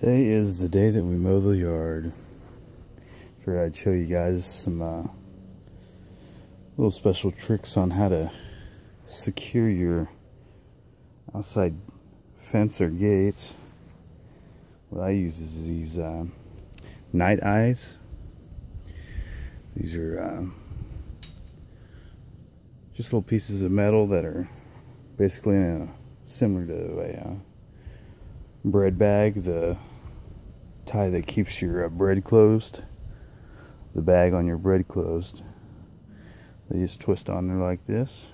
Today is the day that we mow the yard. Figured I'd show you guys some little special tricks on how to secure your outside fence or gates. What I use is these Nite Ize. These are just little pieces of metal that are basically similar to a bread bag, the tie that keeps your bread closed, the bag on your bread closed. They just twist on there like this.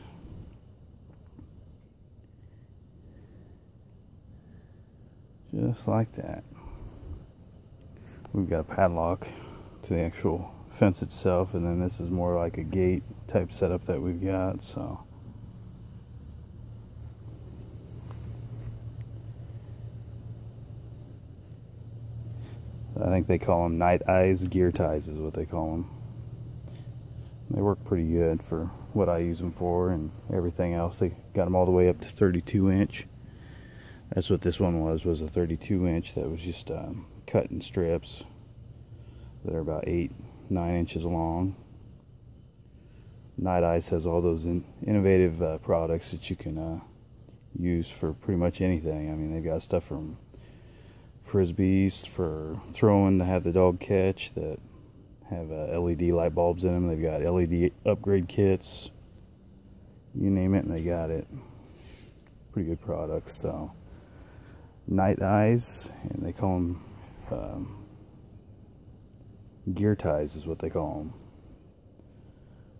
Just like that. We've got a padlock to the actual fence itself, and then this is more like a gate type setup that we've got. So I think they call them Nite Ize Gear Ties is what they call them. They work pretty good for what I use them for and everything else. They got them all the way up to 32 inch. That's what this one was a 32 inch that was just cut in strips that are about 8-9 inches long. Nite Ize has all those innovative products that you can use for pretty much anything. I mean, they've got stuff from frisbees for throwing to have the dog catch that have LED light bulbs in them. They've got LED upgrade kits, you name it, and they got it. Pretty good products. So Nite Ize, and they call them gear ties is what they call them.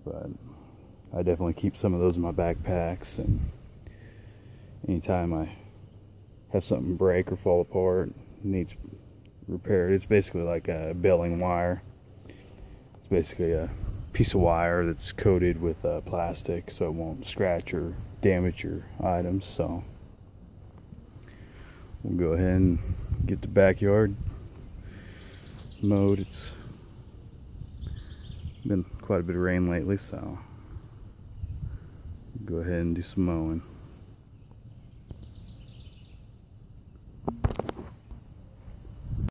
But I definitely keep some of those in my backpacks, and anytime I have something break or fall apart, needs repaired. It's basically like a baling wire. It's basically a piece of wire that's coated with plastic so it won't scratch or damage your items. So we'll go ahead and get the backyard mowed. It's been quite a bit of rain lately, so go ahead and do some mowing.